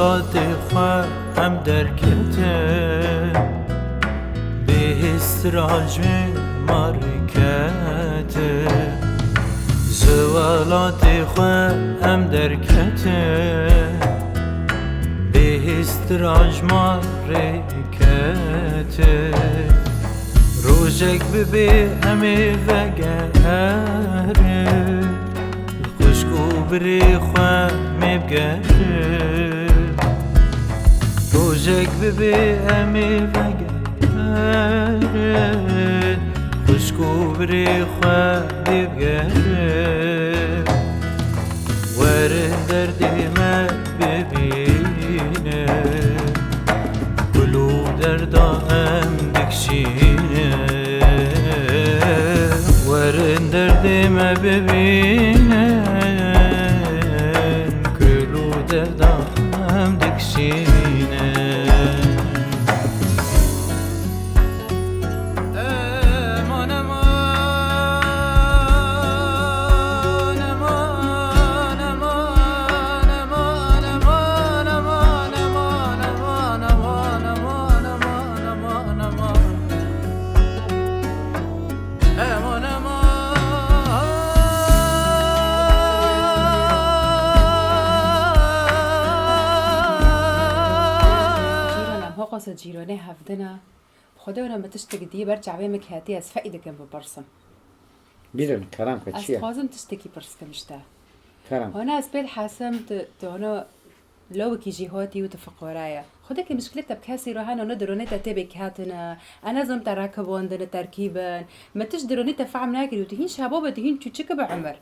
زوالات خواه هم درکته به استراج مارکته زوالات خواه هم درکته به استراج مارکته روزک ببی همه وگره خوشکو بری خواه میبگره روزک ببی همه وگره خوشکو بری خواه میبگره وره دردی من ببینه گلو دردام دکشینه ورن دردی من ببینه گلو دردام دکشینه قصة جيراني هفدنا خدا ولما تشتكي دي برجع بيمك هاتي از فايدة كم ببرسم بیرون کلام که از چیه؟ خازم تشتكي برس كمشتا کلام هنا از بيل حاسم هنا لو كي جهاتي وتفقورايا خدا كي مشكلتها بكاسي روحانا ندرونيتا تبك هاتنا انا زم تراكبون دنا تركيبا ما تجدرونيتا فعم ناكل وتهين شبابة تهين تشيك بعمر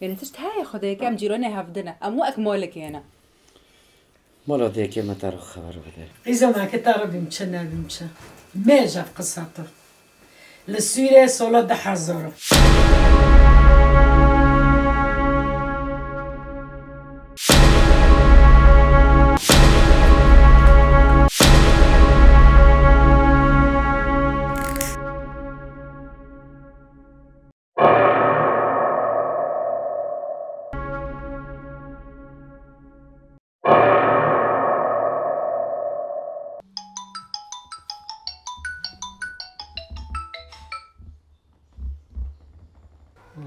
يعني تشت هاي خدا كام جيراني هفدنا امو اكمالك هنا مالا دیگه ما تارو خبر بده إذا ما كتار بيمشى نبيمشى ما جا في قصته للسوريا صلاة ده حزارة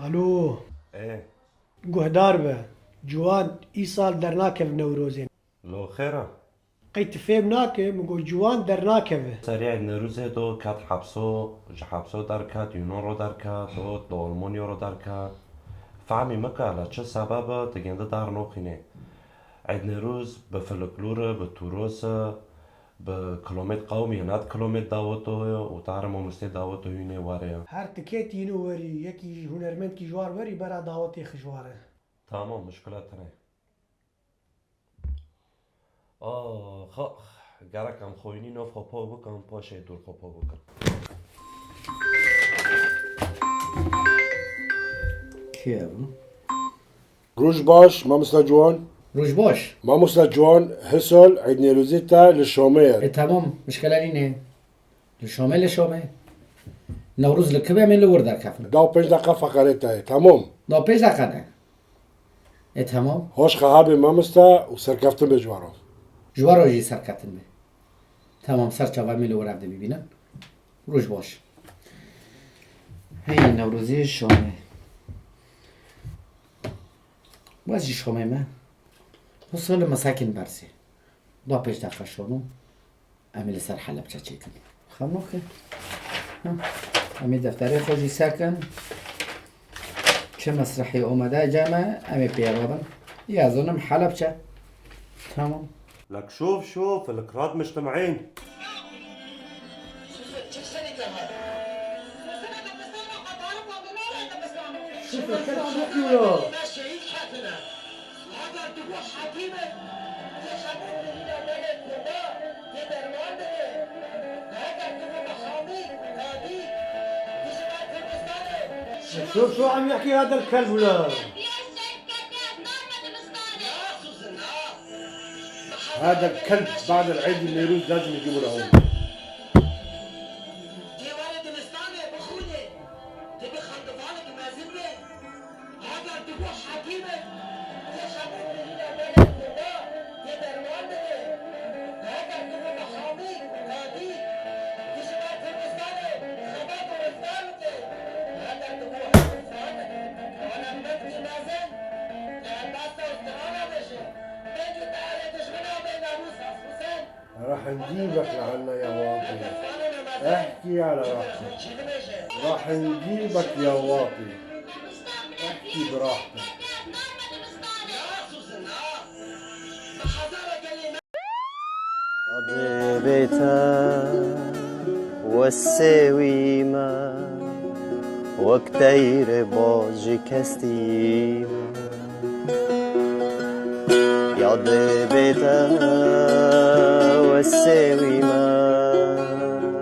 الو ايه گهدار به جوان ای سال در ناکه نوروزین لو خيرة قیت فهم ناکه مگو جوان در ناکه سريع نروزه دو كات حبسو دركات يونورو دركات دو المونيو رو دركات فهمي مكا على چه سبب تجنده دار نوخينه عيد نروز بفلكلورة بتوروسة بكلومت قومي ناد كلومت داوتو وتعرم ومستي داوتو هيني واريا هر تکیت اینو وری یکی هنرمند کی جوار وری برا دعوتی خجواره تمام مشكلات نه گرکم خوینی نو خوپا بکن پاشه دور خوپا بکن کیه بو؟ روش باش مامستا جوان روش باش مامستا جوان حسال عيد نيروزيتا للشومير تمام مشكلة اینه لشامه نوروز لکبه من لور در کفن داو 5 دقيقة فقرتها تمام دا 5 دقیقه نه تمام هوش خهابي مامستا وسركفتن بجوارو جوار جی سر کتن به تمام سر چاوه من لور عبده ببینن روش باش هی نوروزی شامه بازی شامه من حصول مساکن برسی دا 5 دقیقه شانو امیل سر حلب چه چیکن خمو که امی دفتر خوشی سکن چه مسرحی اومده جمع امی پیرابن یازونم حلب چه تمام لك شوف الكراد مجتمعين شوف شو عم يحكي هذا الكلب ولا هذا الكلب بعد العيد النيروز لازم يجيبوا له هون راح نجيبك لعنا يا واطي. احكي على راحتك. راح نجيبك يا واطي. احكي براحتك. بيتا والسويمة وكتير باجي كستيمة يا بيتا والسويمة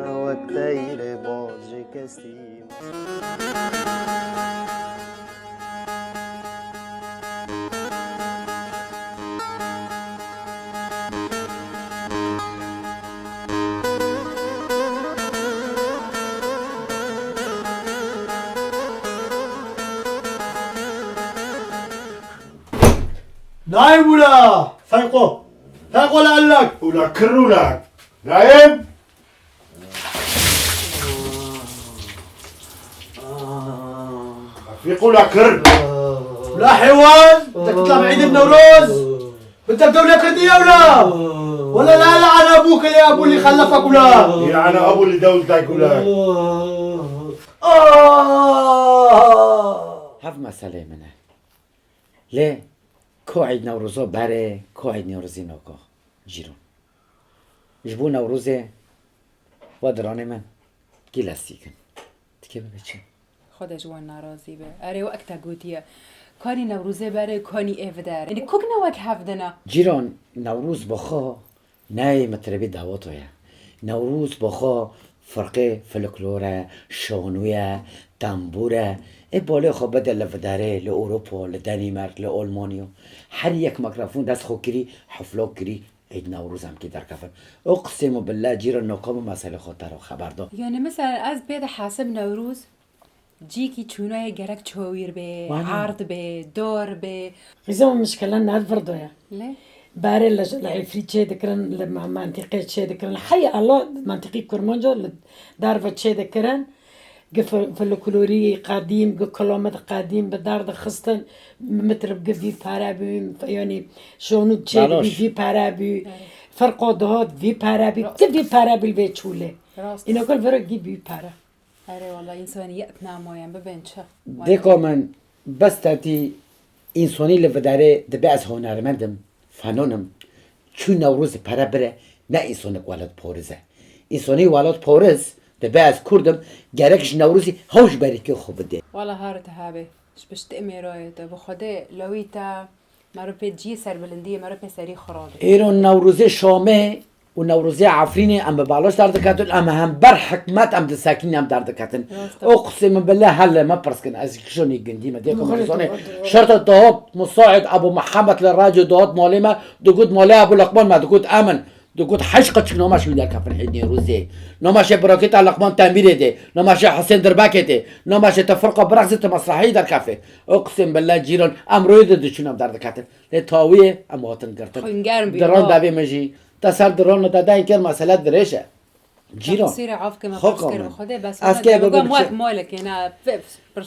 وكتير باجي كستيمة نايم ولا فيقوا فيقوا لعلك ولا كروا لك نايم. فيقوا لا كر لا حيوان. بدك تطلع بعيد النوروز. بدك دولة كردية ولا لا لعن ابوك اللي ابو اللي خلفك ولا يلعن ابو اللي دولتك ولا. هف مسئله منه لی کو عید نوروزو بره کو عید نوروزی نوکو جیرون جبو نوروزه و درانه من گیلستی کن دیگه بچه خدا جوان ناراضی به اره وقتا گوتیه کانی نوروزه بره کانی ایو داره یعنی کوک نوک هفدنا جیران نوروز بخوا نه مطربی دعوتویه نوروز بخوا فرقه فلکلوره شانویه تنبوره ای بالا خواب بده لفداره لأوروپا لدنمارک لألمانیا هر یک میکروفون دست خود کری حفلا کری عید نوروز هم که در کفن اقسم بالله جیران ناکام مسئله خاطر رو خبر دار یعنی مثلا از بید حسب نوروز جی کی چونای گرک چویر به عرض به دار به غيزة مشكلة نهار فردويا له باري العفريت شي ذكرن منطقة شي ذكرن حي الله منطقي كرمانجو دار شي ذكرن فلكلوري قديم كلامات قديم بدار خستن متر في بارابي يعني شونو شي في بارابي فرق دهات في بارابي في بارابي البيت شوله راست اینا کل فرق گی بی پره اره والله انسانیت نمایم ببین چه دیکا من بس تاتی انسانی لفداره دبی از هنرمندم فنانم چون نوروز پره بره نه انسانی ولد پارزه انسانی ولد پارز دبی از کردم گرکش نوروزی هاش بری که خوب ده والله هارت هابه شبشت امیرایت بخدا لویتا مرو پی جی سر بلندی مرو پی سری خرابه ایران نوروز شامه و نوروز عفرینه ام بالاش درد کتن ام هم بر حکمت ام دساکین ام درد کتن اقسم بالله هلا ما برسكن از شوني قنديمه ديكم شرط الضوابط مساعد ابو محمد للراجل ضوابط مالما دقود مالي ابو لقمان ما دقود امن دقود حشقه نوماش ويدار كفن حدني روزي نوماش براكيت على لقمان تعمير دي نوماش حسين درباك دي نوماش تفرقه برغزه مسرحيه در كافي اقسم بالله جيران ام رويد دشون ام درد كتن لتاويه ام وطن قرتن دران دابي مجي تصل درون دادای که مسئله درشه جیران تصير عاف كما خب بفكر من. بخدا بس اسكي بقى ببچه. مواد مالك هنا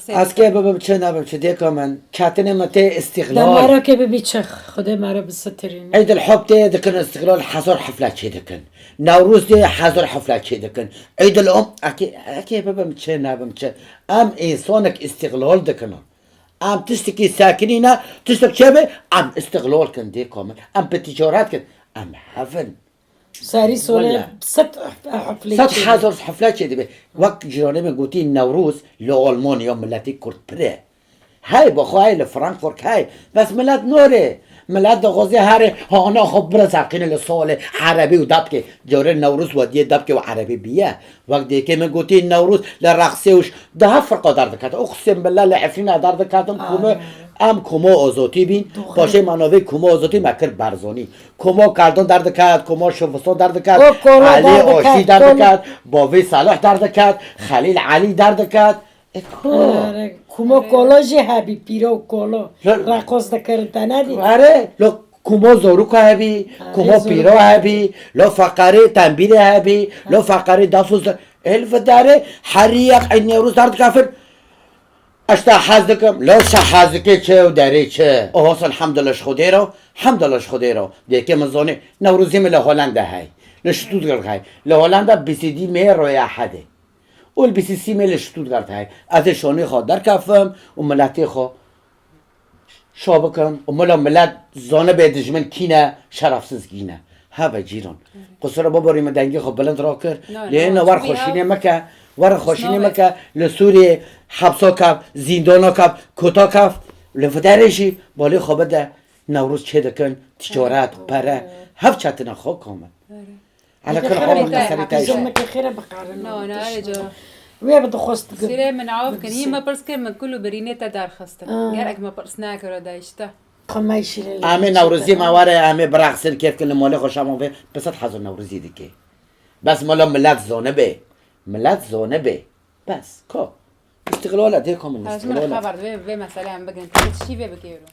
اسکه بابا چه نبم چه دیگه من کاتنه مته ده استقلال مرا که ببی چخ خدا مرا بسترین عيد الحب ده دكن استقلال حضر حفلات شي دكن نوروز ده حضر حفلات شي دكن عيد الام اكي بابا چه نبم چه ام انسانك استقلال دكن ام تشتكي ساكنينه تشتك شبه ام استقلال كن دي كامل ام بتجارات كن ام حفل ساری سوله والله. ست حفله صد حضر حفلات شي دي وقت جيراني من قوتي نوروز لألمانيا ملتي كرد بره هاي بخواهي لفرانكفورت هاي بس ملت نوره ملت غازي هاري هانا خب برا ساقين لسال عربي ودب که جاره نوروز وديه دب که و عربي بيه وقت ديكي من قوتي نوروز لرقصي وش ده فرقه درد كات اقسم بالله لعفرين درد كاتم كومو ام کومو آزاتی بین باشه منابع کومو آزاتی مکر برزانی کومو کردان درد کرد کومو شوفستان درد کرد علی آشی درد کرد باوی صلاح درد کرد خلیل علی درد کرد کومو کولا جه هبی پیرو کولا رقص دکردن دی آره لو کومو زوروک هبی کومو پیرو هبی لو فقره تنبیل هبی لو فقره دفوز الف داره هر یک این روز درد کافر اشتا حزدکم لا شحزدکی چه و داری چه اوهاس الحمدلله خودی رو حمدلله خودی رو دیگه مزانه نوروزی مل هلنده های لشتوتغارت هاي لهولندا 22 مه روی احده اول 23 مه لشتوتغارت هاي از شانه خود در کفم و ملتی خود شابکم و ملا ملت زانه به دجمن کینه شرفسز گینه ها جیران قصر باباری مدنگی خب بلند را کرد لینا ور خوشینه مکه ور خوشینه مکه لسوری حبسا کف زندانا کف کتا کف لفترشی بالی خوابه ده نوروز چه دکن تجارت پره هف چتنا خواه کامل على كل حال مسألة تعيش زمك خير بقارن نو أنا أرجو ويا بدو خست سيري من عوف كان هي ما برس كان من كله برينيتا دار خسته جارك ما برسناك ولا دايشته خمايش لي همه نوروزی مواره همه برقصر کیف کنه مالی خوشم به بس حضر نوروزی دیگه بس مالا ملت زونه به بس کو استقلالت هيك هم خلاص من الاستقلال خبر في مسألة عم بقى انت شي بكيرو